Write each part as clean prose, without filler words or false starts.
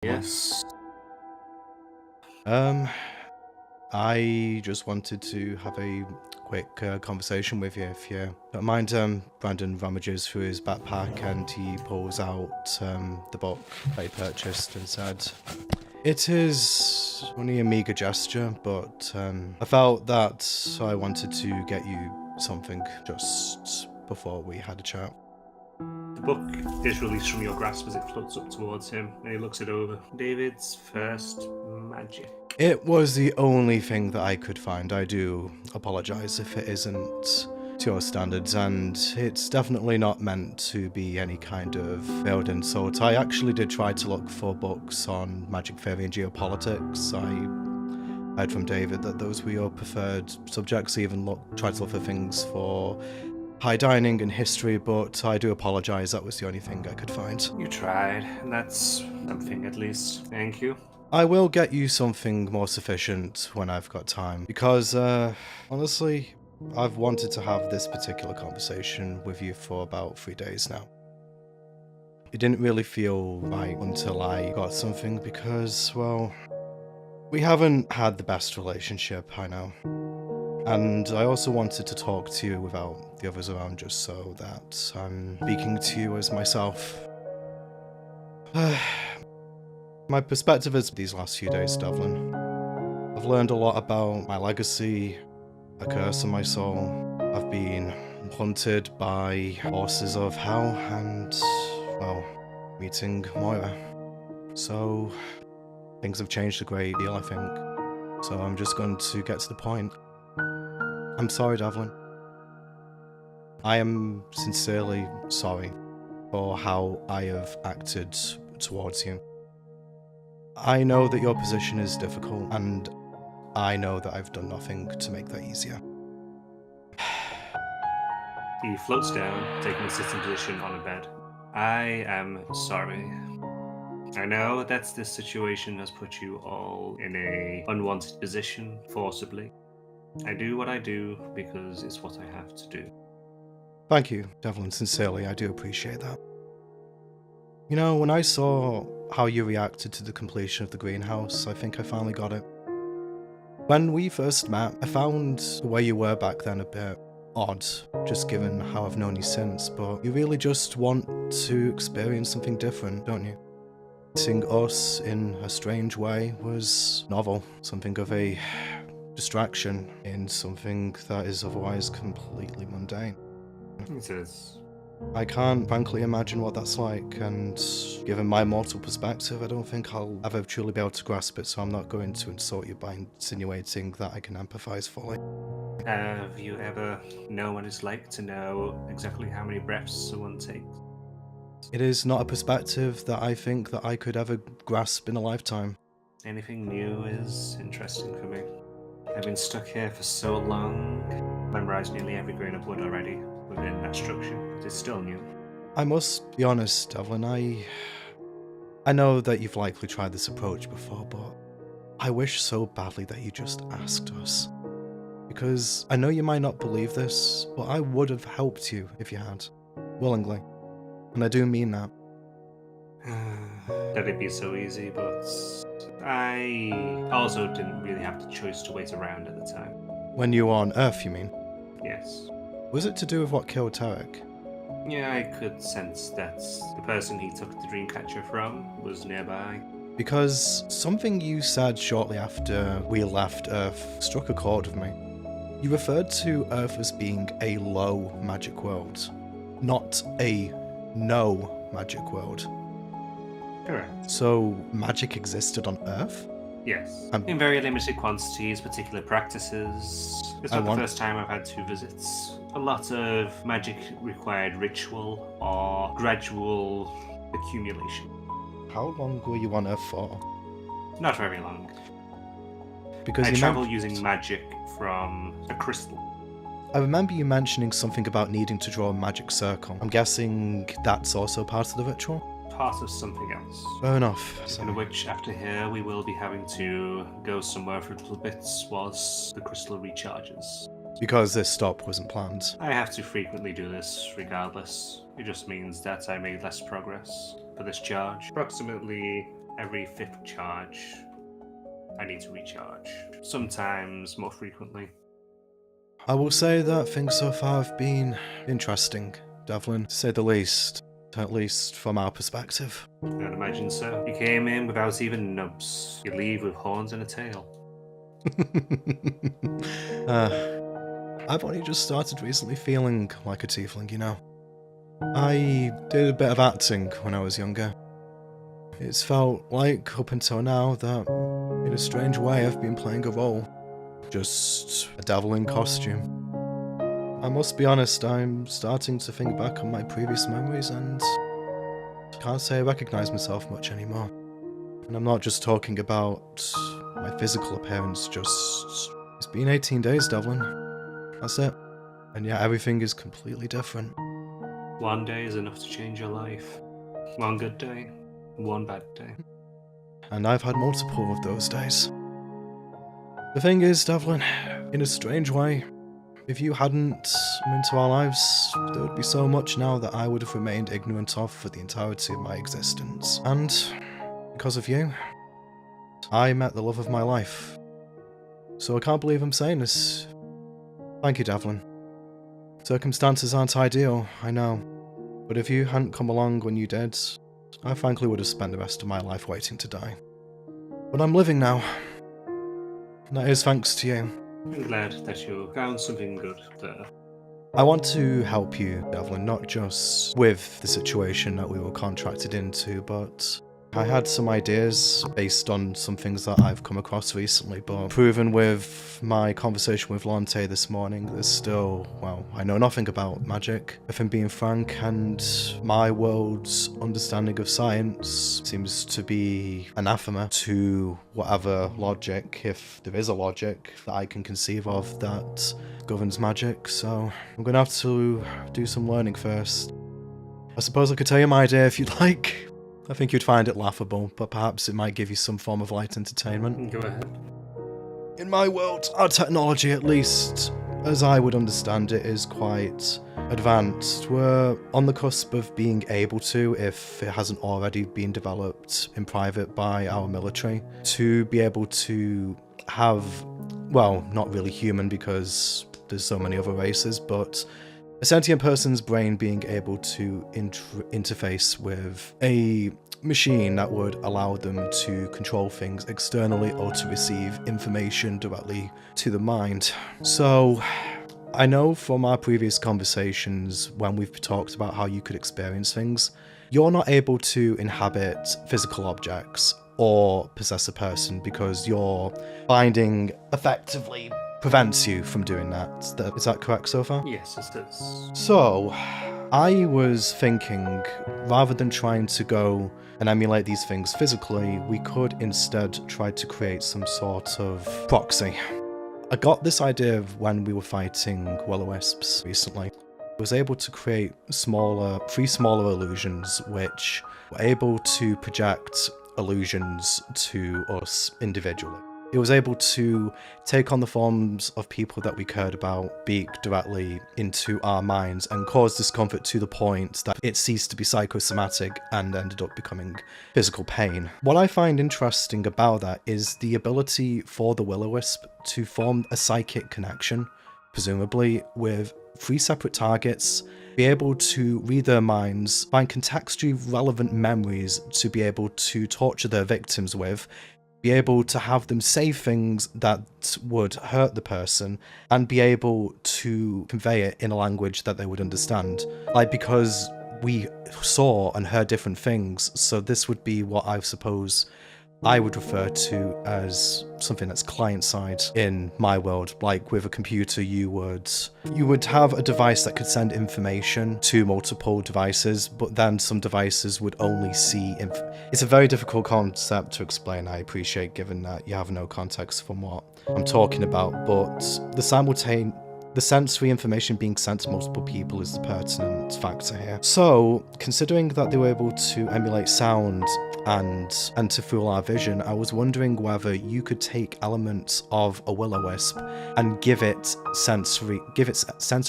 Yes. I just wanted to have a quick conversation with you, if you don't mind. Brandon rummages through his backpack and he pulls out the book that he purchased and said, "It is only a meager gesture, but I felt that I wanted to get you something just before we had a chat." The book is released from your grasp as it floats up towards him, and he looks it over. David's first magic. It was the only thing that I could find. I do apologize if it isn't to your standards, and it's definitely not meant to be any kind of veiled insult. I actually did try to look for books on magic theory and geopolitics. I heard from David that those were your preferred subjects. I even tried to look for things for high dining and history, but I do apologize. That was the only thing I could find. You tried, and that's something at least. Thank you. I will get you something more sufficient when I've got time, because, honestly, I've wanted to have this particular conversation with you for about 3 days now. It didn't really feel right until I got something because, well, we haven't had the best relationship, I know. And I also wanted to talk to you without the others around, just so that I'm speaking to you as myself. My perspective is these last few days, Devlin. I've learned a lot about my legacy, a curse on my soul. I've been hunted by forces of hell and, well, meeting Moira. So, things have changed a great deal, I think. So I'm just going to get to the point. I'm sorry, Devlin. I am sincerely sorry for how I have acted towards you. I know that your position is difficult, and I know that I've done nothing to make that easier. He floats down, taking a sitting position on a bed. I am sorry. I know that this situation has put you all in a unwanted position, forcibly. I do what I do because it's what I have to do. Thank you, Devlin, sincerely, I do appreciate that. You know, when I saw how you reacted to the completion of the greenhouse, I think I finally got it. When we first met, I found the way you were back then a bit odd, just given how I've known you since, but you really just want to experience something different, don't you? Seeing us in a strange way was novel, something of a distraction in something that is otherwise completely mundane. It is. I can't frankly imagine what that's like, and given my mortal perspective, I don't think I'll ever truly be able to grasp it, so I'm not going to insult you by insinuating that I can empathize fully. Have you ever known what it's like to know exactly how many breaths someone takes? It is not a perspective that I think that I could ever grasp in a lifetime. Anything new is interesting for me. I've been stuck here for so long, memorized nearly every grain of wood already within that structure, but it's still new. I must be honest, Devlin, I know that you've likely tried this approach before, but I wish so badly that you just asked us. Because I know you might not believe this, but I would have helped you if you had. Willingly. And I do mean that. That'd be so easy, but I also didn't really have the choice to wait around at the time. When you were on Earth, you mean? Yes. Was it to do with what killed Tarek? Yeah, I could sense that the person he took the Dreamcatcher from was nearby. Because something you said shortly after we left Earth struck a chord with me. You referred to Earth as being a low magic world, not a no magic world. Correct. So magic existed on Earth? Yes. In very limited quantities, particular practices. It's not the first time I've had 2 visits. A lot of magic required ritual or gradual accumulation. How long were you on Earth for? Not very long. Because I travel using magic from a crystal. I remember you mentioning something about needing to draw a magic circle. I'm guessing that's also part of the ritual? Part of something else. Fair enough. In which, after here, we will be having to go somewhere for a little bit whilst the crystal recharges. Because this stop wasn't planned. I have to frequently do this regardless. It just means that I made less progress for this charge. Approximately every fifth charge, I need to recharge. Sometimes more frequently. I will say that things so far have been interesting, Devlin, to say the least. At least from our perspective. I'd imagine so. You came in without even nubs. You leave with horns and a tail. I've only just started recently feeling like a tiefling, you know. I did a bit of acting when I was younger. It's felt like, up until now, that in a strange way I've been playing a role. Just a devil in costume. I must be honest, I'm starting to think back on my previous memories and can't say I recognise myself much anymore. And I'm not just talking about my physical appearance, just... It's been 18 days, Devlin. That's it. And yet everything is completely different. One day is enough to change your life. One good day, one bad day. And I've had multiple of those days. The thing is, Devlin, in a strange way, if you hadn't come into our lives, there would be so much now that I would have remained ignorant of for the entirety of my existence. And because of you, I met the love of my life. So I can't believe I'm saying this. Thank you, Devlin. Circumstances aren't ideal, I know. But if you hadn't come along when you did, I frankly would have spent the rest of my life waiting to die. But I'm living now. And that is thanks to you. I'm glad that you found something good there. I want to help you, Devlin, not just with the situation that we were contracted into, but I had some ideas based on some things that I've come across recently, but proven with my conversation with Lante this morning, there's still, well, I know nothing about magic, if I'm being frank, and my world's understanding of science seems to be anathema to whatever logic, if there is a logic, that I can conceive of that governs magic, so I'm gonna have to do some learning first. I suppose I could tell you my idea if you'd like. I think you'd find it laughable, but perhaps it might give you some form of light entertainment. Go ahead. In my world, our technology, at least as I would understand it, is quite advanced. We're on the cusp of being able to, if it hasn't already been developed in private by our military, to be able to have, well, not really human because there's so many other races, but a sentient person's brain being able to interface with a machine that would allow them to control things externally or to receive information directly to the mind. So, I know from our previous conversations when we've talked about how you could experience things, you're not able to inhabit physical objects or possess a person because your binding effectively prevents you from doing that. Is that correct so far? Yes, it is. So, I was thinking, rather than trying to go and emulate these things physically, we could instead try to create some sort of proxy. I got this idea of when we were fighting will-o-wisps recently. I was able to create three smaller illusions which were able to project illusions to us individually. It was able to take on the forms of people that we cared about, speak directly into our minds, and cause discomfort to the point that it ceased to be psychosomatic and ended up becoming physical pain. What I find interesting about that is the ability for the will-o-wisp to form a psychic connection, presumably with 3 separate targets, be able to read their minds, find contextually relevant memories to be able to torture their victims with, be able to have them say things that would hurt the person, and be able to convey it in a language that they would understand. Like, because we saw and heard different things, so this would be what I suppose I would refer to as something that's client-side in my world. Like with a computer, you would have a device that could send information to multiple devices, but then some devices would only see it's a very difficult concept to explain, I appreciate, given that you have no context from what I'm talking about, but the sensory information being sent to multiple people is the pertinent factor here. So, considering that they were able to emulate sound and to fool our vision, I was wondering whether you could take elements of a will-o-wisp and give it sensory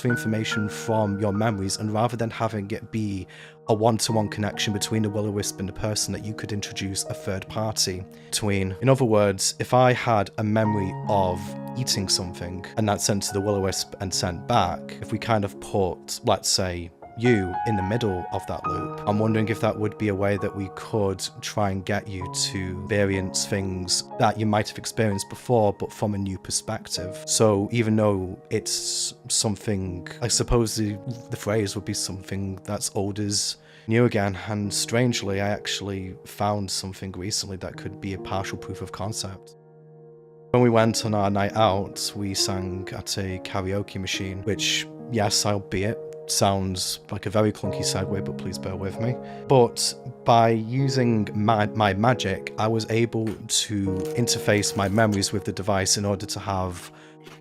information from your memories, and rather than having it be a one-to-one connection between the will-o-wisp and the person, that you could introduce a third party between. In other words, if I had a memory of eating something and that sent to the will-o-wisp and sent back, if we kind of put, let's say, you in the middle of that loop, I'm wondering if that would be a way that we could try and get you to experience things that you might have experienced before, but from a new perspective. So even though it's something, I suppose the phrase would be something that's old as new again, and strangely, I actually found something recently that could be a partial proof of concept. When we went on our night out, we sang at a karaoke machine, which, yes, albeit, sounds like a very clunky segue, but please bear with me. But by using my magic, I was able to interface my memories with the device in order to have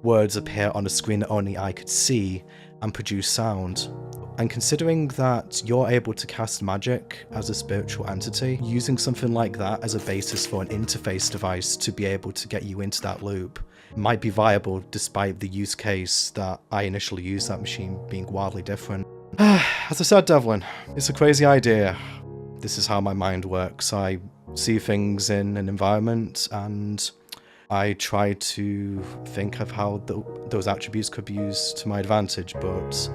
words appear on a screen that only I could see and produce sound. And considering that you're able to cast magic as a spiritual entity, using something like that as a basis for an interface device to be able to get you into that loop might be viable, despite the use case that I initially used that machine being wildly different. As I said, Devlin, it's a crazy idea. This is how my mind works. I see things in an environment and I try to think of how those attributes could be used to my advantage, but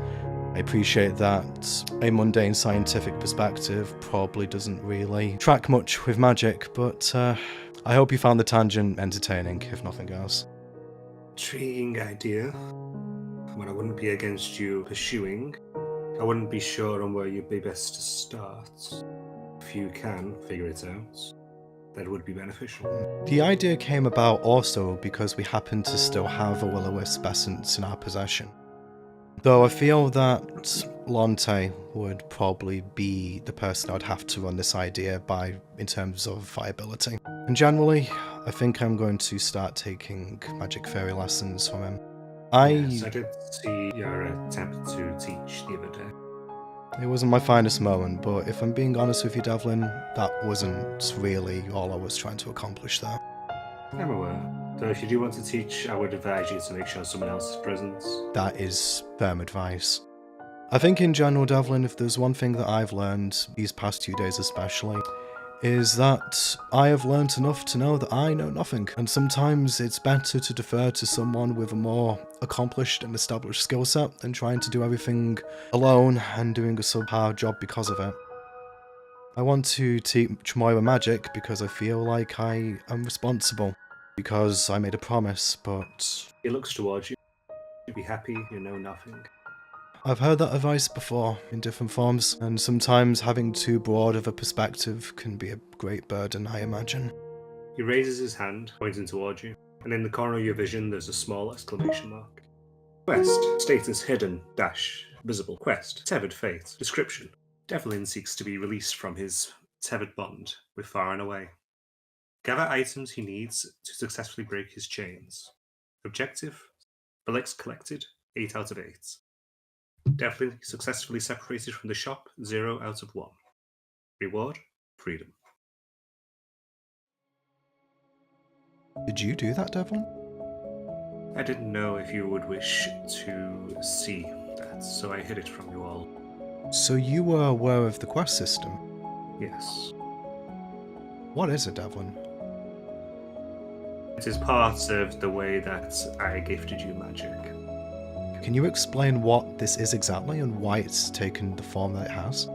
I appreciate that a mundane scientific perspective probably doesn't really track much with magic, but I hope you found the tangent entertaining, if nothing else. Intriguing idea. What I wouldn't be against you pursuing. I wouldn't be sure on where you'd be best to start. If you can figure it out, that would be beneficial. The idea came about also because we happen to still have a will-o-wisp essence in our possession. Though I feel that Lonte would probably be the person I'd have to run this idea by in terms of viability. And generally, I think I'm going to start taking magic fairy lessons from him. Yes, I did see your attempt to teach the other day. It wasn't my finest moment, but if I'm being honest with you, Devlin, that wasn't really all I was trying to accomplish there. I'm aware. Though if you do want to teach, I would advise you to make sure someone else is present. That is firm advice. I think in general, Devlin, if there's one thing that I've learned, these past 2 days especially, is that I have learnt enough to know that I know nothing, and sometimes it's better to defer to someone with a more accomplished and established skill set than trying to do everything alone and doing a subpar job because of it. I want to teach Moira magic because I feel like I am responsible, because I made a promise, but He looks towards you. You'd be happy you know nothing. I've heard that advice before, in different forms, and sometimes having too broad of a perspective can be a great burden, I imagine. He raises his hand, pointing towards you, and in the corner of your vision there's a small exclamation mark. Quest, status hidden, visible. Quest, tethered fate, description. Devlin seeks to be released from his tethered bond with Far and Away. Gather items he needs to successfully break his chains. Objective, relics collected, 8 out of 8. Devlin successfully separated from the shop, 0 out of 1. Reward, freedom. Did you do that, Devlin? I didn't know if you would wish to see that, so I hid it from you all. So you were aware of the quest system? Yes. What is it, Devlin? It is part of the way that I gifted you magic. Can you explain what this is exactly and why it's taken the form that it has?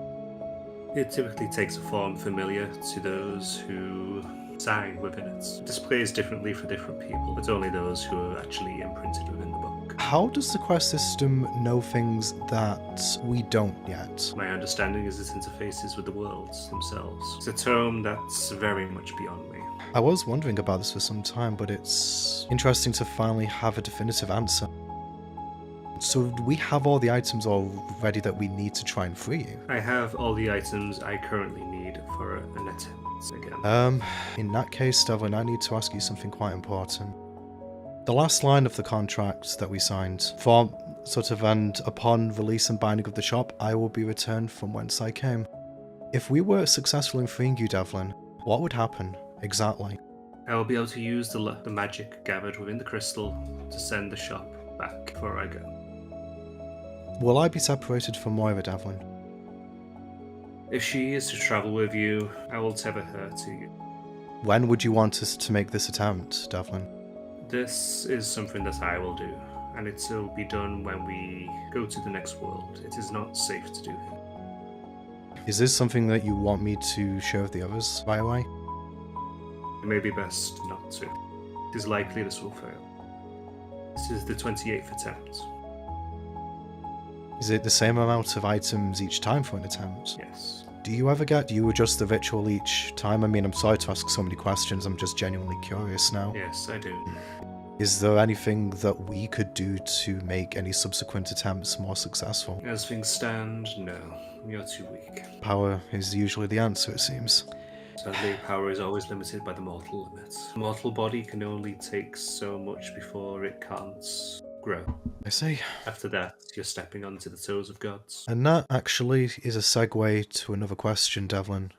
It typically takes a form familiar to those who sign within it. It displays differently for different people, but only those who are actually imprinted within the book. How does the quest system know things that we don't yet? My understanding is it interfaces with the worlds themselves. It's a tome that's very much beyond me. I was wondering about this for some time, but it's interesting to finally have a definitive answer. So do we have all the items already that we need to try and free you? I have all the items I currently need for an attempt again. In that case, Devlin, I need to ask you something quite important. The last line of the contract that we signed, and upon release and binding of the shop, I will be returned from whence I came. If we were successful in freeing you, Devlin, What would happen exactly? I will be able to use the magic gathered within the crystal to send the shop back before I go. Will I be separated from Moira, Devlin? If she is to travel with you, I will tether her to you. When would you want us to make this attempt, Devlin? This is something that I will do, and it will be done when we go to the next world. It is not safe to do here. Is this something that you want me to share with the others right away? It may be best not to. It is likely this will fail. This is the 28th attempt. Is it the same amount of items each time for an attempt? Yes. Do you adjust the ritual each time? I mean, I'm sorry to ask so many questions, I'm just genuinely curious now. Yes, I do. Is there anything that we could do to make any subsequent attempts more successful? As things stand, no. You're too weak. Power is usually the answer, it seems. Sadly, power is always limited by the mortal limit. The mortal body can only take so much before it can't grow. I see. After that, you're stepping onto the toes of gods. And that actually is a segue to another question, Devlin.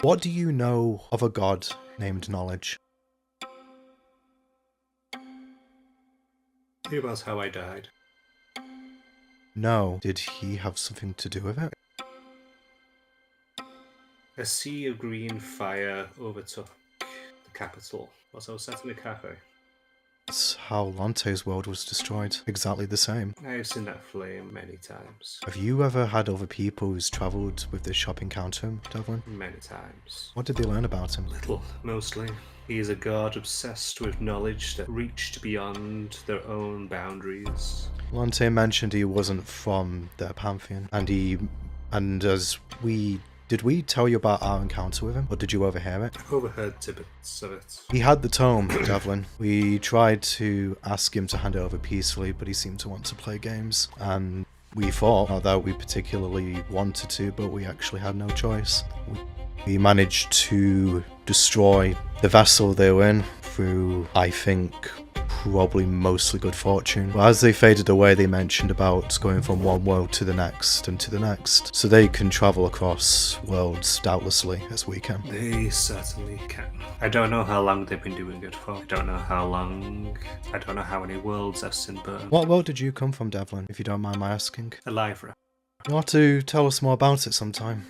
What do you know of a god named Knowledge? Hear about how I died. No. Did he have something to do with it? A sea of green fire overtook the capital whilst I was sat in a cafe. That's how Lante's world was destroyed. Exactly the same. I have seen that flame many times. Have you ever had other people who's travelled with this shop encounter him, Devlin? Many times. What did they learn about him? Little, mostly. He is a god obsessed with knowledge that reached beyond their own boundaries. Lante mentioned he wasn't from their pantheon, Did we tell you about our encounter with him, or did you overhear it? I've overheard tidbits of it. He had the tome, Devlin. We tried to ask him to hand it over peacefully, but he seemed to want to play games. And we thought, not that we particularly wanted to, but we actually had no choice. We managed to destroy the vessel they were in through, I think, probably mostly good fortune. But as they faded away, they mentioned about going from one world to the next and to the next, so they can travel across worlds doubtlessly as we can. They certainly can. I don't know how long they've been doing it for. I don't know how many worlds I've seen burn. What world did you come from, Devlin, if you don't mind my asking? Elivra. You'll have to tell us more about it sometime.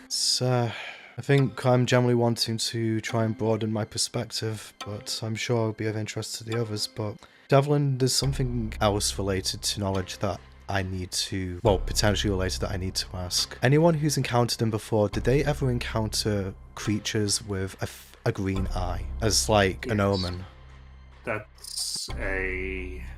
I think I'm generally wanting to try and broaden my perspective, but I'm sure it'll be of interest to the others. But Devlin, there's something else related to knowledge that potentially related that I need to ask. Anyone who's encountered them before, did they ever encounter creatures with a green eye as like an omen?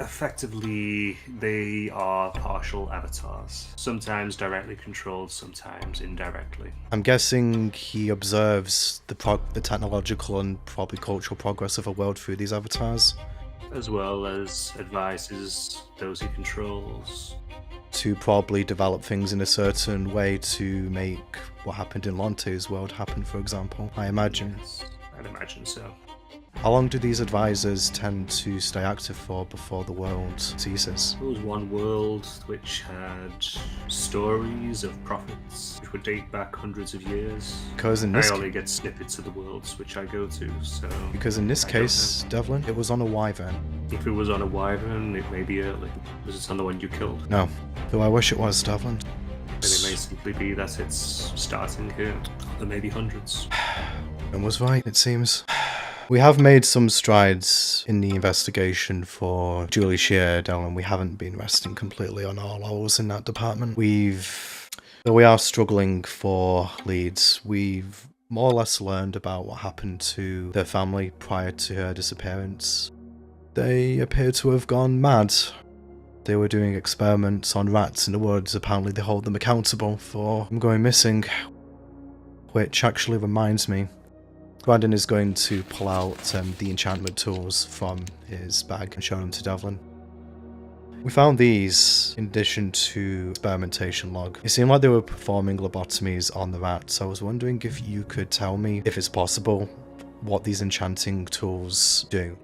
Effectively, they are partial avatars. Sometimes directly controlled, sometimes indirectly. I'm guessing he observes the technological and probably cultural progress of a world through these avatars, as well as advises those he controls to probably develop things in a certain way to make what happened in Lante's world happen, for example, I imagine. Yes, I'd imagine so. How long do these advisors tend to stay active for before the world ceases? There was one world which had stories of prophets which would date back hundreds of years. Because I only get snippets of the worlds which I go to, so... Because in this case, Devlin, it was on a wyvern. If it was on a wyvern, it may be early. Was it on the one you killed? No. Though I wish it was, Devlin. Then it may simply be that it's starting here. There may be hundreds. And was right, it seems. We have made some strides in the investigation for Julie Shear, Devlin. We haven't been resting completely on our laurels in that department. Though we are struggling for leads, we've more or less learned about what happened to their family prior to her disappearance. They appear to have gone mad. They were doing experiments on rats in the woods. Apparently they hold them accountable for them going missing. Which actually reminds me, Brandon is going to pull out the enchantment tools from his bag and show them to Devlin. We found these in addition to experimentation log. It seemed like they were performing lobotomies on the rats. I was wondering if you could tell me, if it's possible, what these enchanting tools do.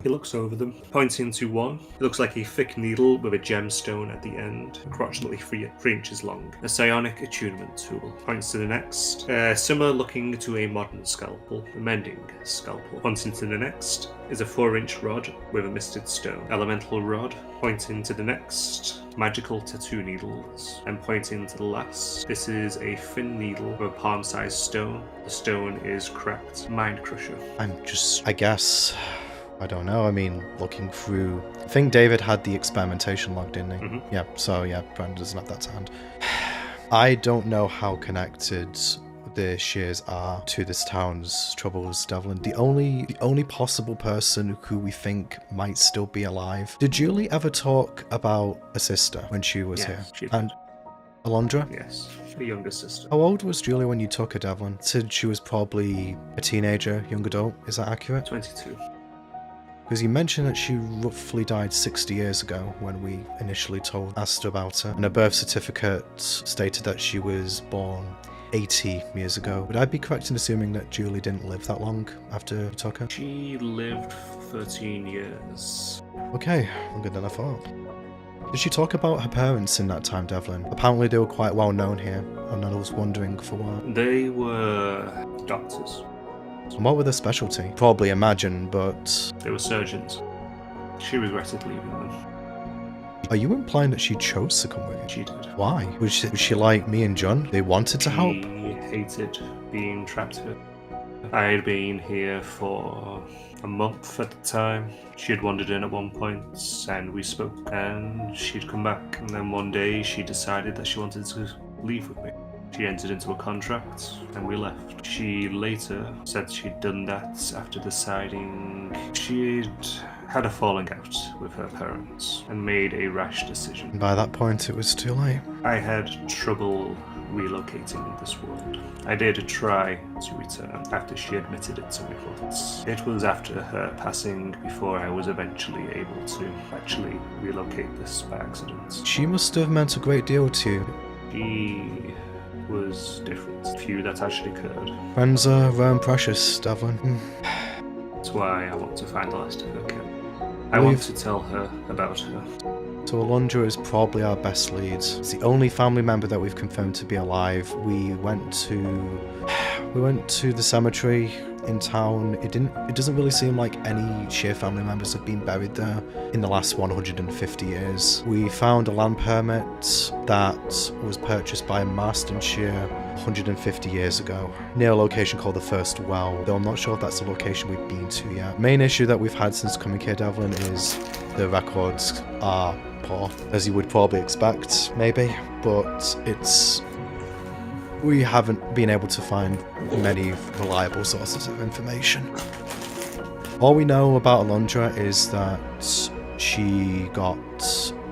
He looks over them, pointing to one. It looks like a thick needle with a gemstone at the end, approximately 3 inches long. A psionic attunement tool. Points to the next. Similar looking to a modern scalpel, a mending scalpel. Pointing to the next is a 4-inch rod with a misted stone. Elemental rod. Pointing to the next. Magical tattoo needles. And pointing to the last. This is a thin needle with a palm-sized stone. The stone is cracked. Mind Crusher. I guess, I don't know. I mean, looking through, I think David had the experimentation log, didn't he? Mm-hmm. Yeah, so yeah, Brandon doesn't have that to hand. I don't know how connected the Shears are to this town's troubles, Devlin. The only possible person who we think might still be alive. Did Julie ever talk about a sister when she was here? She did. And Alondra? Yes, a younger sister. How old was Julie when you took her, Devlin? Said she was probably a teenager, young adult. Is that accurate? 22. Because you mentioned that she roughly died 60 years ago when we initially asked about her. And her birth certificate stated that she was born 80 years ago. Would I be correct in assuming that Julie didn't live that long after you took her? She lived 13 years. Okay, longer than I thought. Did she talk about her parents in that time, Devlin? Apparently they were quite well known here, and I was wondering for what. They were doctors. And what were their specialty? Probably imagine, but... They were surgeons. She regretted leaving them. Are you implying that she chose to come with you? She did. Why? Was she like me and John? They wanted to help? She hated being trapped here. I had been here for a month at the time. She had wandered in at one point and we spoke and she'd come back. And then one day she decided that she wanted to leave with me. She entered into a contract and we left. She later said she'd done that after deciding she'd had a falling out with her parents and made a rash decision. By that point it was too late. I had trouble relocating in this world. I did try to return after she admitted it to me, but it was after her passing before I was eventually able to actually relocate this by accident. She must have meant a great deal to you. She was different. Few that actually occurred. Friends are rare and precious, Devlin. That's why I want to find the last of her kin. I want to tell her about her. So Alondra is probably our best lead. It's the only family member that we've confirmed to be alive. We went to the cemetery in town. It doesn't really seem like any Shear family members have been buried there in the last 150 years. We found a land permit that was purchased by Marston Shear 150 years ago, near a location called the First Well, though I'm not sure if that's the location we've been to yet. Main issue that we've had since coming here, Devlin, is the records are poor, as you would probably expect, maybe, but we haven't been able to find many reliable sources of information. All we know about Alondra is that she got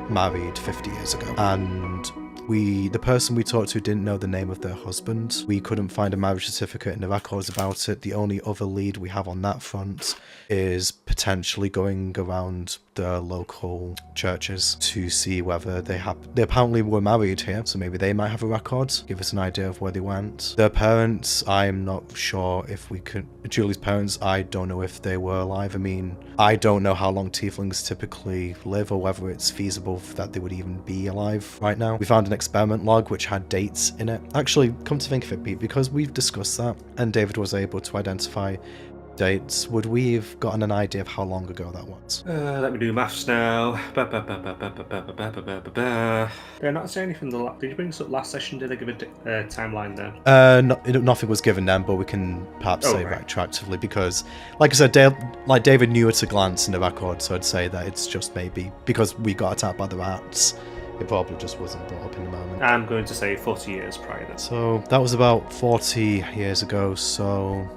married 50 years ago, and the person we talked to didn't know the name of their husband. We couldn't find a marriage certificate in the records about it. The only other lead we have on that front is potentially going around the local churches to see whether they apparently were married here, so maybe they might have a record, give us an idea of where they went. Their parents, I'm not sure if we could... Julie's parents, I don't know if they were alive. I mean, I don't know how long tieflings typically live or whether it's feasible that they would even be alive right now. We found an experiment log which had dates in it. Actually, come to think of it, Pete, because we've discussed that and David was able to identify dates, would we have gotten an idea of how long ago that was? Let me do maths now. Did I not say anything? Did you bring this up last session? Did I give a timeline then? Nothing was given then, but we can perhaps say retroactively because, like I said, David knew at a glance in the record, so I'd say that it's just maybe because we got attacked by the rats. It probably just wasn't brought up in the moment. I'm going to say 40 years prior then. So that was about 40 years ago, so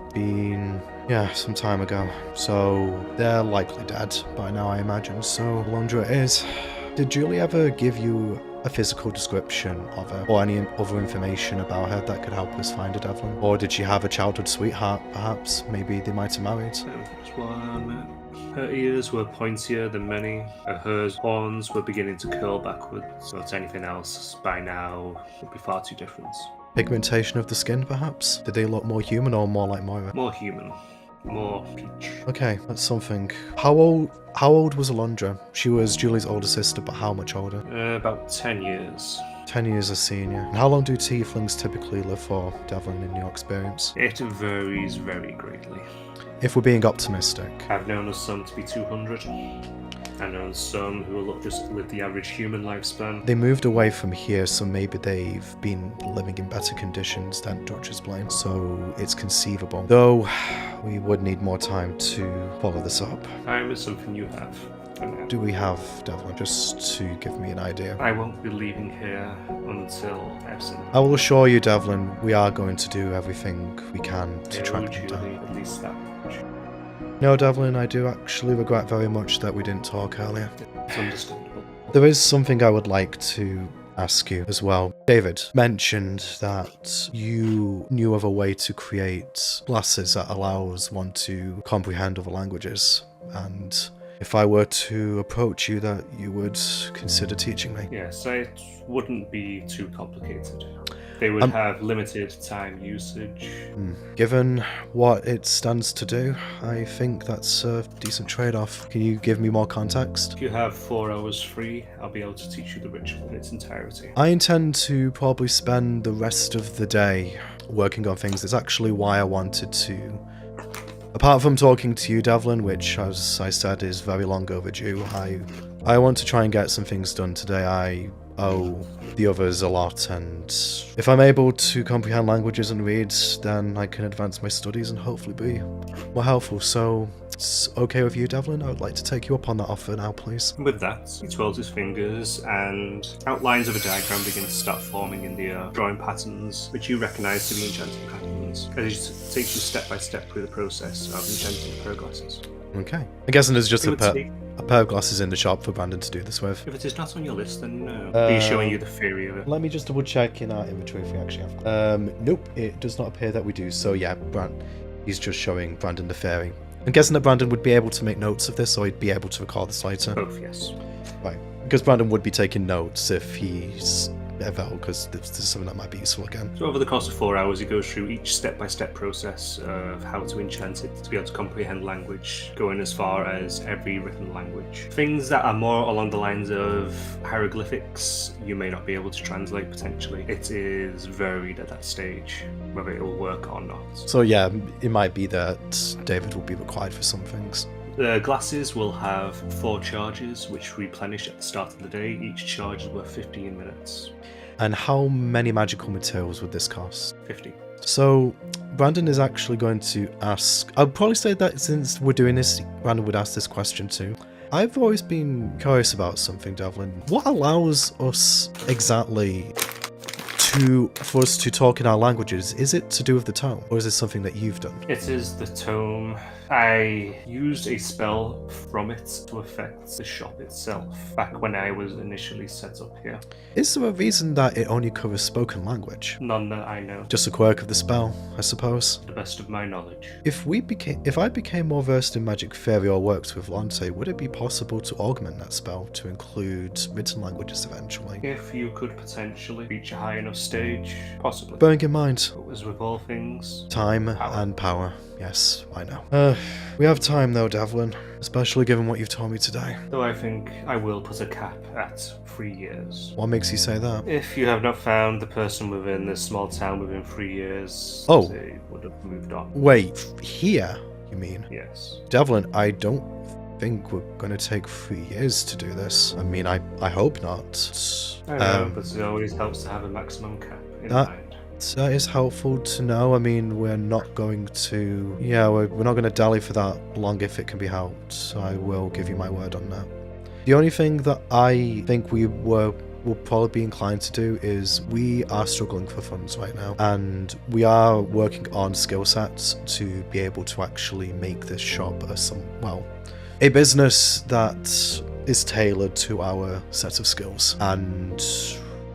some time ago. So they're likely dead by now, I imagine. So Alondra is. Did Julie ever give you a physical description of her or any other information about her that could help us find her, Devlin? Or did she have a childhood sweetheart, perhaps? Maybe they might have married. That's one. Her ears were pointier than many. Her horns were beginning to curl backwards. But anything else by now would be far too different. Pigmentation of the skin, perhaps? Did they look more human or more like Moira? More human. more peach. Okay, that's something. How old was Alondra? She was Julie's older sister, but how much older? About 10 years. 10 years a senior. And how long do tieflings typically live for, Devlin, in your experience? It varies very greatly. If we're being optimistic. I've known some to be 200. I've known some who will just live the average human lifespan. They moved away from here, so maybe they've been living in better conditions than Dutch's Plain, so it's conceivable. Though, we would need more time to follow this up. Time is something you have. Do we have, Devlin, just to give me an idea? I won't be leaving here until Epsom. I will assure you, Devlin, we are going to do everything we can to track him down. At least that much. No, Devlin, I do actually regret very much that we didn't talk earlier. It's understandable. There is something I would like to ask you as well. David mentioned that you knew of a way to create glasses that allows one to comprehend other languages, and if I were to approach you, that you would consider teaching me. Yes, it wouldn't be too complicated. They would have limited time usage. Given what it stands to do, I think that's a decent trade-off. Can you give me more context? If you have 4 hours free, I'll be able to teach you the ritual in its entirety. I intend to probably spend the rest of the day working on things. That's actually why I wanted to... Apart from talking to you, Devlin, which, as I said, is very long overdue, I want to try and get some things done today. I owe the others a lot, and if I'm able to comprehend languages and read, then I can advance my studies and hopefully be more helpful. So, it's okay with you, Devlin? I would like to take you up on that offer now, please. With that, he twirls his fingers and outlines of a diagram begin to start forming in the air, drawing patterns which you recognise to be enchanting patterns, as he takes you step by step through the process of enchanting pair of glasses. Okay. I'm guessing there's just a pair of glasses in the shop for Brandon to do this with. If it is not on your list, then no. He's showing you the theory of it. Let me just double check in our inventory if we actually have. Nope, it does not appear that we do. So yeah, he's just showing Brandon the theory. I'm guessing that Brandon would be able to make notes of this, or he'd be able to record this later. Both, yes. Right, because Brandon would be taking notes if he's available, because this is something that might be useful again. So over the course of 4 hours, he goes through each step-by-step process of how to enchant it to be able to comprehend language, going as far as every written language. Things that are more along the lines of hieroglyphics, you may not be able to translate potentially. It is varied at that stage, whether it will work or not. So yeah, it might be that David will be required for some things. The glasses will have 4 charges, which replenish at the start of the day. Each charge is worth 15 minutes. And how many magical materials would this cost? 50. So, Brandon is actually going to ask... I'll probably say that since we're doing this, Brandon would ask this question too. I've always been curious about something, Devlin. What allows us exactly for us to talk in our languages? Is it to do with the tome, or is it something that you've done? It is the tome. I used a spell from it to affect the shop itself back when I was initially set up here. Is there a reason that it only covers spoken language? None that I know. Just a quirk of the spell, I suppose. To the best of my knowledge. If I became more versed in magic theory or worked with Lonte, would it be possible to augment that spell to include written languages eventually? If you could potentially reach a high enough stage, possibly. Bearing in mind, But as with all things, time and power. Yes, I know. We have time though, Devlin, especially given what you've told me today. though I think I will put a cap at 3 years. What makes you say that? If you have not found the person within this small town within 3 years, Oh. they would have moved on. Wait, here, you mean? Yes. Devlin, I don't think we're going to take 3 years to do this. I mean, I hope not. I know, but it always helps to have a maximum cap in that- mind. That is helpful to know. I mean, we're not going to... Yeah, we're not going to dally for that long if it can be helped. So I will give you my word on that. The only thing that I think will probably be inclined to do is we are struggling for funds right now. And we are working on skill sets to be able to actually make this shop a business that is tailored to our set of skills. And,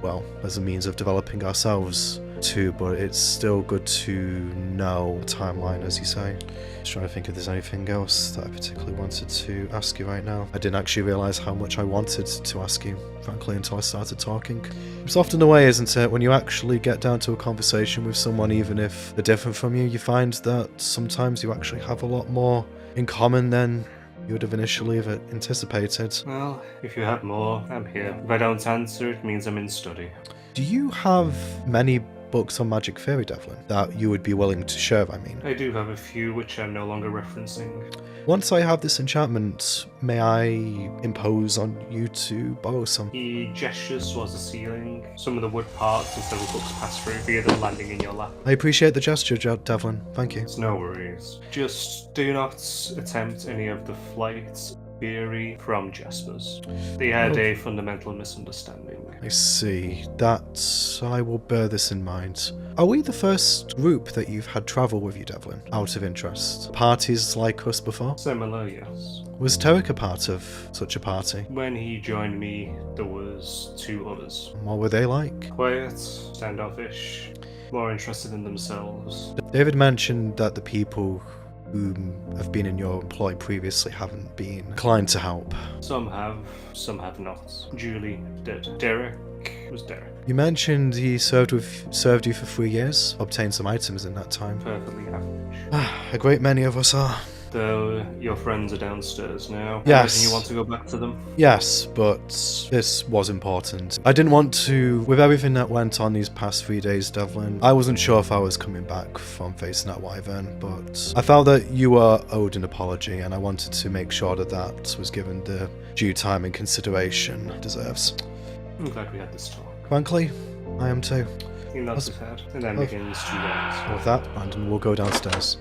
well, as a means of developing ourselves too, but it's still good to know the timeline, as you say. Just trying to think if there's anything else that I particularly wanted to ask you right now. I didn't actually realise how much I wanted to ask you, frankly, until I started talking. It's often the way, isn't it? When you actually get down to a conversation with someone, even if they're different from you, you find that sometimes you actually have a lot more in common than you would have initially anticipated. Well, if you have more, I'm here. If I don't answer, it means I'm in study. Do you have many books on magic theory, Devlin, that you would be willing to share, I mean? I do have a few which I'm no longer referencing. Once I have this enchantment, may I impose on you to borrow some? He gestures towards the ceiling. Some of the wood parts and several books pass through, via them landing in your lap. I appreciate the gesture, Devlin. Thank you. It's no worries. Just do not attempt any of the flight theory from Jaspers. They had a fundamental misunderstanding. I see. That I will bear this in mind. Are we the first group that you've had travel with you, Devlin? Out of interest. Parties like us before? Similar, yes. Was Tarek a part of such a party? When he joined me, there was 2 others. What were they like? Quiet, standoffish, more interested in themselves. David mentioned that the people who have been in your employ previously haven't been inclined to help. Some have not. Julie did. Derek was Derek. You mentioned he served you for 3 years, obtained some items in that time. Perfectly average. A great many of us are. Though your friends are downstairs now. Yes. You want to go back to them? Yes, but this was important. I didn't want to, with everything that went on these past 3 days, Devlin, I wasn't sure if I was coming back from facing that wyvern, but I felt that you were owed an apology, and I wanted to make sure that that was given the due time and consideration it deserves. I'm glad we had this talk. Frankly, I am too. He nods his head and then begins to rise. With that, Brandon will go downstairs.